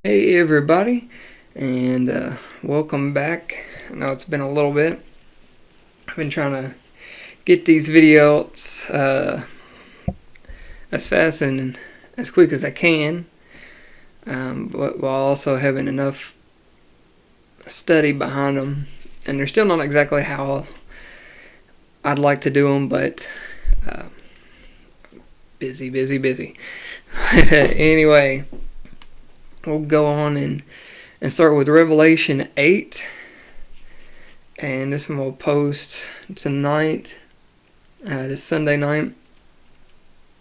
Hey everybody, and welcome back. I know it's been a little bit. I've been trying to get these videos as fast and as quick as I can, but while also having enough study behind them. And they're still not exactly how I'd like to do them, but busy. Anyway, we'll go on and start with Revelation 8. And this one will post tonight, this Sunday night.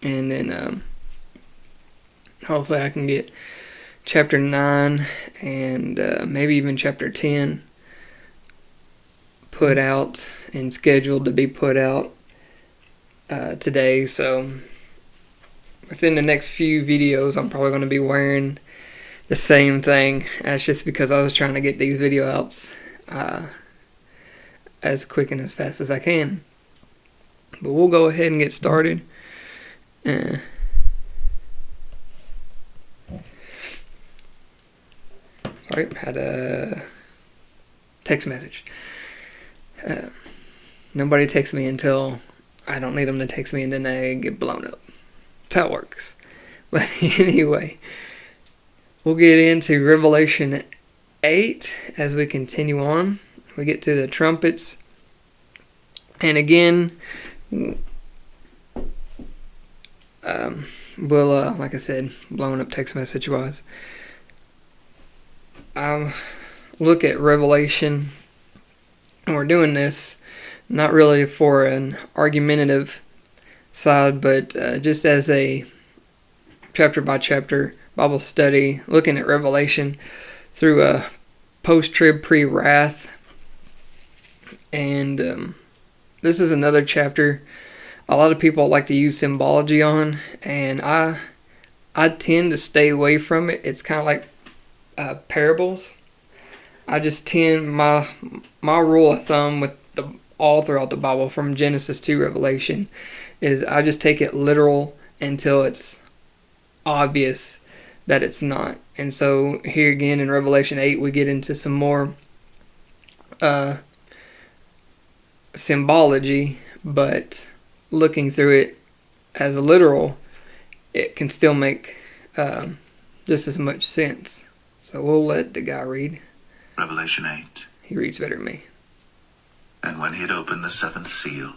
And then hopefully I can get chapter 9 and maybe even chapter 10 put out and scheduled to be put out today. So within the next few videos, I'm probably going to be wearing the same thing. That's just because I was trying to get these video outs as quick and as fast as I can. But we'll go ahead and get started. Sorry, had a text message. Nobody texts me until I don't need them to text me, and then they get blown up. That's how it works. But anyway, we'll get into Revelation 8 as we continue on. We get to the trumpets. And again, we'll, like I said, blowing up text message wise. Look at Revelation, and we're doing this not really for an argumentative side, but just as a chapter by chapter Bible study, looking at Revelation through a post-trib, pre-wrath. And this is another chapter a lot of people like to use symbology on, and I tend to stay away from it. It's kind of like parables. I just tend, my rule of thumb with all throughout the Bible from Genesis to Revelation is I just take it literal until it's obvious that it's not. And so here again in Revelation 8 we get into some more symbology, but looking through it as a literal, it can still make just as much sense. So we'll let the guy read. Revelation 8. He reads better than me. And when he had opened the seventh seal,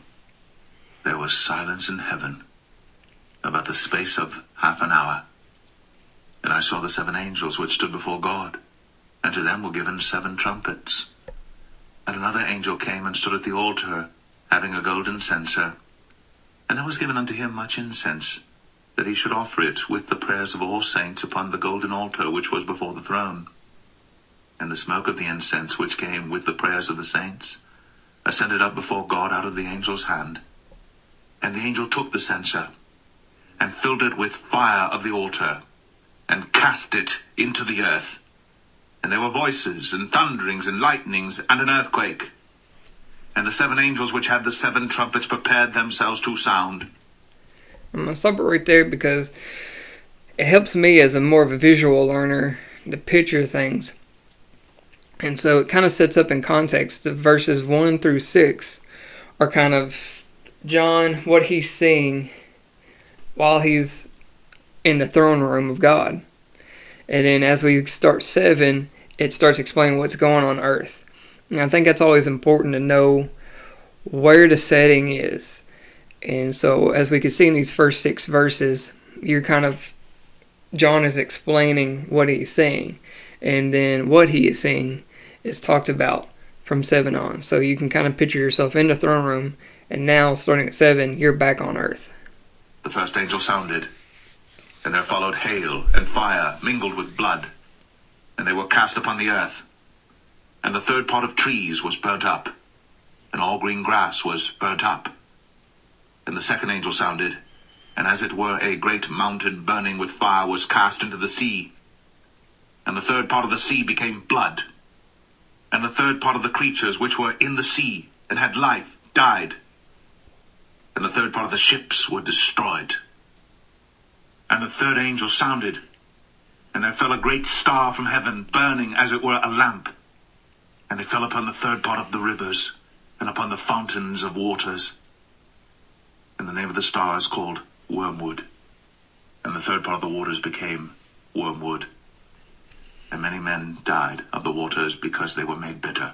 there was silence in heaven about the space of half an hour. And I saw the 7 angels which stood before God, and to them were given 7 trumpets. And another angel came and stood at the altar, having a golden censer. And there was given unto him much incense, that he should offer it with the prayers of all saints upon the golden altar which was before the throne. And the smoke of the incense which came with the prayers of the saints ascended up before God out of the angel's hand. And the angel took the censer, and filled it with fire of the altar, and cast it into the earth. And there were voices, and thunderings, and lightnings, and an earthquake. And the 7 angels which had the 7 trumpets prepared themselves to sound. I'm going to stop it right there because it helps me as a more of a visual learner to picture things. And so it kind of sets up in context. The verses 1 through 6 are kind of John, what he's seeing while he's in the throne room of God. And then as we start 7, it starts explaining what's going on earth. And I think that's always important to know where the setting is. And so as we can see in these first 6 verses, John is explaining what he's seeing. And then what he is seeing is talked about from 7 on. So you can kind of picture yourself in the throne room, and now starting at 7, you're back on earth. The first angel sounded, and there followed hail and fire mingled with blood, and they were cast upon the earth. And the third part of trees was burnt up, and all green grass was burnt up. And the second angel sounded, and as it were a great mountain burning with fire was cast into the sea. And the third part of the sea became blood. And the third part of the creatures which were in the sea and had life died. And the third part of the ships were destroyed. And the third angel sounded, And there fell a great star from heaven, burning as it were a lamp. And it fell upon the third part of the rivers, and upon the fountains of waters. And the name of the star is called Wormwood. And the third part of the waters became wormwood. And many men died of the waters because they were made bitter.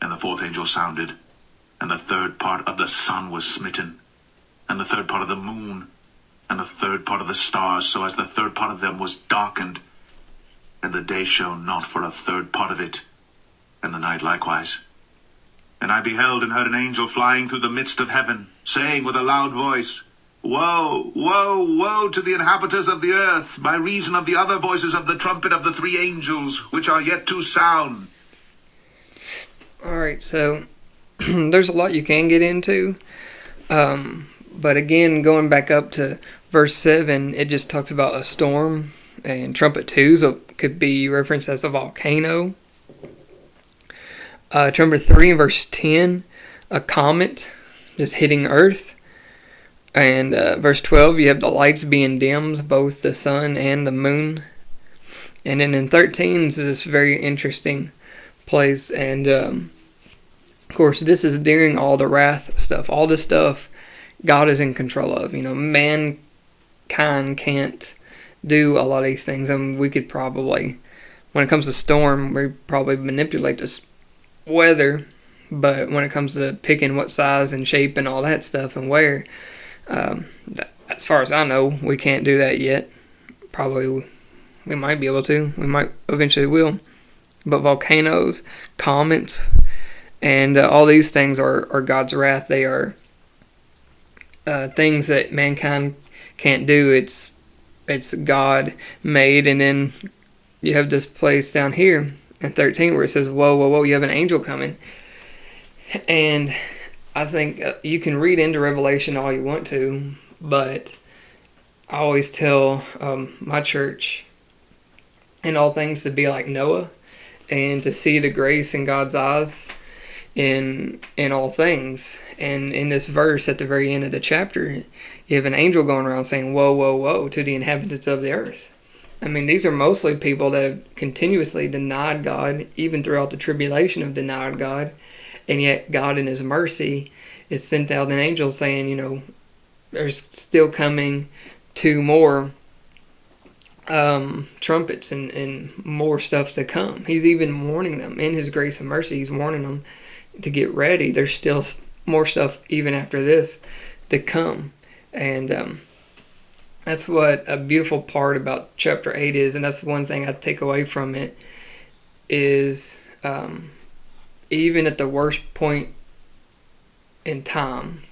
And the fourth angel sounded, and the third part of the sun was smitten, and the third part of the moon, and the third part of the stars, so as the third part of them was darkened, and the day shone not for a third part of it, and the night likewise. And I beheld and heard an angel flying through the midst of heaven, saying with a loud voice, Woe, woe, woe to the inhabitants of the earth, by reason of the other voices of the trumpet of the three angels, which are yet to sound. Alright, so there's a lot you can get into. But again, going back up to verse 7, it just talks about a storm. And trumpet 2 so could be referenced as a volcano. Trumpet 3 in verse 10, a comet just hitting earth. And verse 12, you have the lights being dimmed, both the sun and the moon. And then in 13 is this very interesting place. And of course, this is during all the wrath stuff. All this stuff God is in control of. You know, mankind can't do a lot of these things. I mean, we could probably, when it comes to storm, we probably manipulate this weather. But when it comes to picking what size and shape and all that stuff and where, as far as I know, we can't do that yet. Probably we might be able to. We might eventually will. But volcanoes, comets, and all these things are God's wrath. They are things that mankind can't do. It's God made. And then you have this place down here in 13 where it says, whoa, whoa, whoa, you have an angel coming. And I think you can read into Revelation all you want to, but I always tell my church in all things to be like Noah and to see the grace in God's eyes in all things. And in this verse at the very end of the chapter, you have an angel going around saying, woe, woe, woe to the inhabitants of the earth. I mean, these are mostly people that have continuously denied God, even throughout the tribulation have denied God. And yet God in his mercy is sent out an angel saying, you know, there's still coming 2 more trumpets and more stuff to come. He's even warning them in his grace and mercy. He's warning them to get ready. There's still more stuff even after this to come. And that's what a beautiful part about chapter 8 is. And that's one thing I take away from it is even at the worst point in time,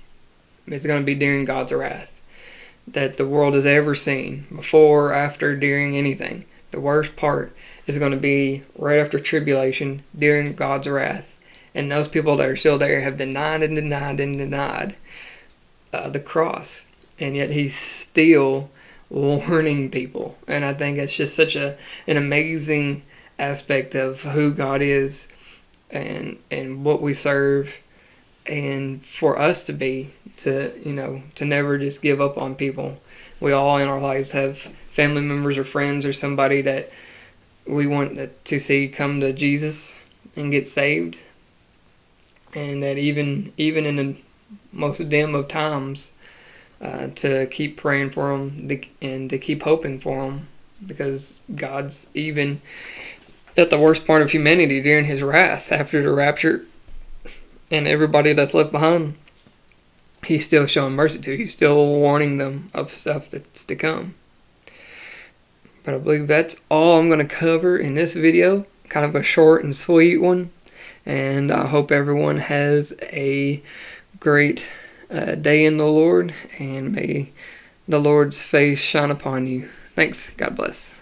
it's going to be during God's wrath that the world has ever seen, before, after, during anything. The worst part is going to be right after tribulation, during God's wrath. And those people that are still there have denied and denied and denied the cross. And yet he's still warning people. And I think it's just such an amazing aspect of who God is and what we serve, and for us to be, to never just give up on people. We all in our lives have family members or friends or somebody that we want to see come to Jesus and get saved, and that even in the most dim of times, to keep praying for them and to keep hoping for them, because God's even at the worst part of humanity during his wrath after the rapture and everybody that's left behind, he's still showing mercy to. He's still warning them of stuff that's to come. But I believe that's all I'm going to cover in this video. Kind of a short and sweet one. And I hope everyone has a great day in the Lord, and may the Lord's face shine upon you. Thanks. God bless.